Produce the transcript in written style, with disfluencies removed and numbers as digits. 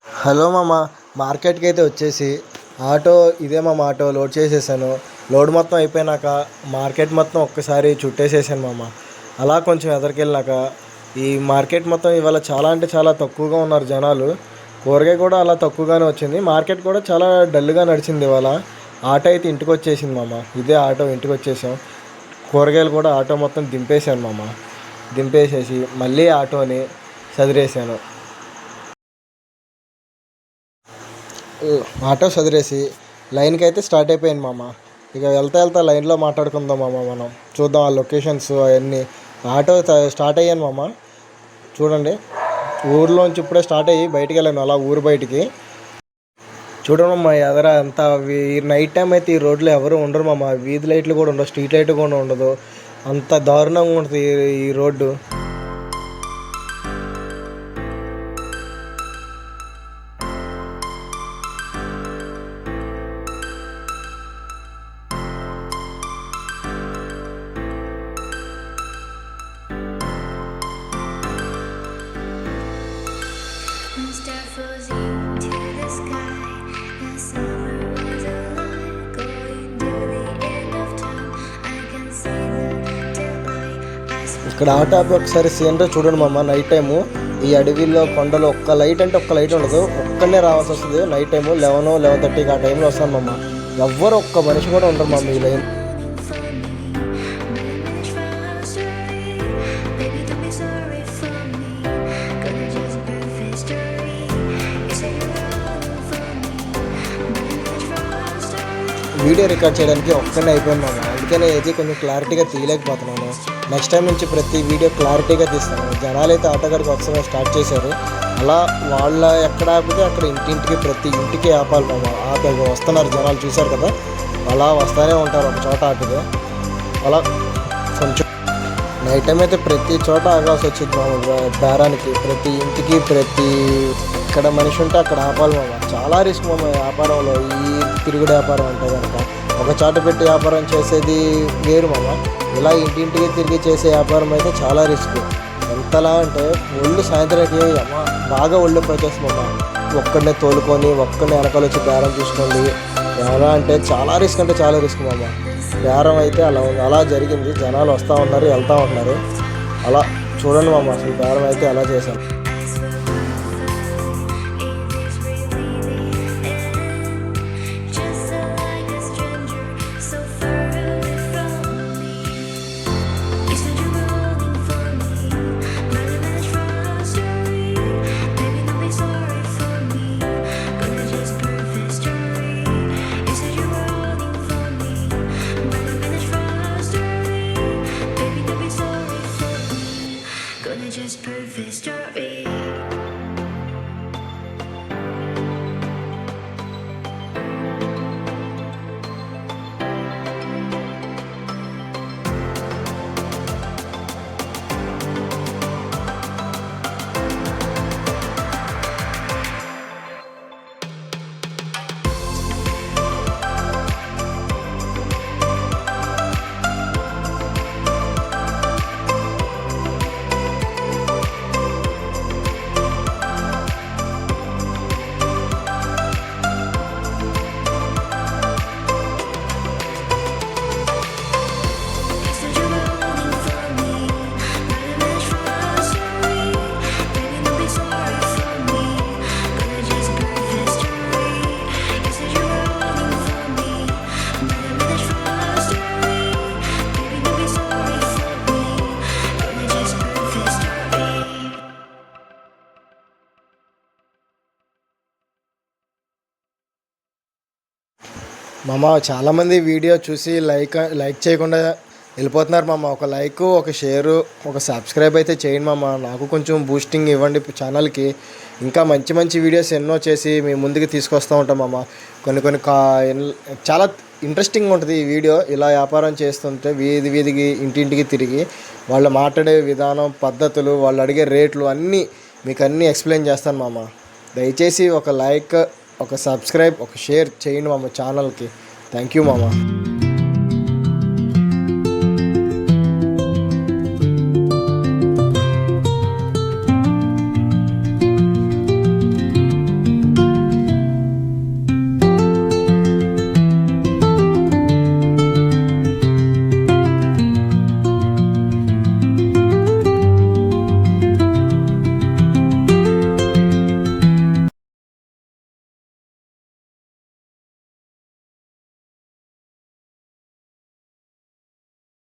Hello మామ. మార్కెట్కి అయితే వచ్చేసి ఆటో ఇదే మామ. ఆటో లోడ్ చేసేసాను. లోడ్ మొత్తం అయిపోయినాక మార్కెట్ మొత్తం ఒక్కసారి చుట్టేసేసాను మామ. అలా కొంచెం ఎదరికెళ్ళినాక ఈ మార్కెట్ మొత్తం ఇవాళ చాలా అంటే చాలా తక్కువగా ఉన్నారు జనాలు. కూరగాయ కూడా అలా తక్కువగానే వచ్చింది. మార్కెట్ కూడా చాలా డల్గా నడిచింది ఇవాళ. ఆటో అయితే ఇంటికి వచ్చేసింది మామ. ఇదే ఆటో ఇంటికి వచ్చేసాం. కూరగాయలు కూడా ఆటో మొత్తం దింపేశాను మామ. దింపేసేసి మళ్ళీ ఆటోని సదిరేసాను. ఆటో సదిరేసి లైన్కి అయితే స్టార్ట్ అయిపోయింది మామ. ఇక వెళ్తా వెళ్తా లైన్లో మాట్లాడుకుందాం మామ. మనం చూద్దాం ఆ లొకేషన్స్ అవన్నీ. ఆటో స్టార్ట్ అయ్యాను మామ. చూడండి, ఊర్లోంచి ఇప్పుడే స్టార్ట్ అయ్యి బయటికి వెళ్ళాను అలా ఊరు బయటికి. చూడండి మా ఎదర అంతా నైట్ టైం అయితే ఈ రోడ్లో ఎవరు ఉండరు మామ. వీధి లైట్లు కూడా ఉండవు, స్ట్రీట్ లైట్ కూడా ఉండదు. అంత దారుణంగా ఉంటుంది ఈ రోడ్డు. ఇక్కడ ఆటో ఒకసారి సీనరీ చూడండి మామ. నైట్ టైము ఈ అడవిలో కొండలు ఒక్క లైట్ అంటే ఒక్క లైట్ ఉండదు. ఒక్కనే రావాల్సి వస్తుంది నైట్ టైము. 11-11:30 ఆ టైంలో వస్తాను మామ. ఎవ్వరు ఒక్క మనిషి కూడా ఉండరు మామ ఈ లైన్. వీడియో రికార్డ్ చేయడానికి ఒక్కనే అయిపోయింది మామ. అందుకనే అయితే కొంచెం క్లారిటీగా తీయలేకపోతున్నాను. నెక్స్ట్ టైం నుంచి ప్రతి వీడియో క్లారిటీగా తీస్తాను. జనాలు అయితే ఆటోగాడికి వరుసగా స్టార్ట్ చేశారు. అలా వాళ్ళ ఎక్కడ ఆపితే అక్కడ ఇంటింటికి ప్రతి ఇంటికి ఆపాలి మామ. ఆపి వస్తున్నారు జనాలు, చూశారు కదా. అలా వస్తూనే ఉంటారు ఒక చోట ఆపితే. అలా కొంచెం నైట్ టైం అయితే ప్రతి చోట ఆగాల్సి వచ్చింది మామ. బేరానికి ప్రతి ఇంటికి ప్రతి ఇక్కడ మనిషి ఉంటే అక్కడ ఆపాలి మామ. చాలా రిస్క్ మామ వ్యాపారంలో. ఈ తిరుగుడు వ్యాపారం అంటే కనుక ఒక చోట పెట్టి వ్యాపారం చేసేది వేరు మామ. ఇలా ఇంటింటికి తిరిగి చేసే వ్యాపారం అయితే చాలా రిస్క్. ఎంతలా అంటే ఒళ్ళు సాయంత్రానికి బాగా ఒళ్ళు వచ్చేస్తుంది మామ. ఒక్కడనే తోలుకొని ఒక్కడనే వెనకాల వచ్చి బేరం చూసుకోండి. ఎలా అంటే చాలా రిస్క్ మామ. బేరం అయితే అలా ఉంది. అలా జరిగింది. జనాలు వస్తూ ఉన్నారు, వెళ్తూ ఉన్నారు. అలా చూడండి మామ. అసలు బేరం అయితే అలా చేశాను. మామ చాలామంది వీడియో చూసి లైక్ చేయకుండా వెళ్ళిపోతున్నారు మామ. ఒక లైక్, ఒక షేరు, ఒక సబ్స్క్రైబ్ అయితే చేయండి మామ. నాకు కొంచెం బూస్టింగ్ ఇవ్వండి ఛానల్కి. ఇంకా మంచి మంచి వీడియోస్ ఎన్నో చేసి మీ ముందుకు తీసుకొస్తూ ఉంటాం మామ. కొన్ని చాలా ఇంట్రెస్టింగ్ ఉంటుంది ఈ వీడియో. ఇలా వ్యాపారం చేస్తుంటే వీధికి ఇంటింటికి తిరిగి వాళ్ళు మాట్లాడే విధానం, పద్ధతులు, వాళ్ళు అడిగే రేట్లు అన్నీ మీకు అన్నీ ఎక్స్ప్లెయిన్ చేస్తాను మామ. దయచేసి ఒక లైక్, ఒక సబ్స్క్రైబ్, ఒక షేర్ చేయండి మామ ఛానల్కి. థ్యాంక్ యూ మామ.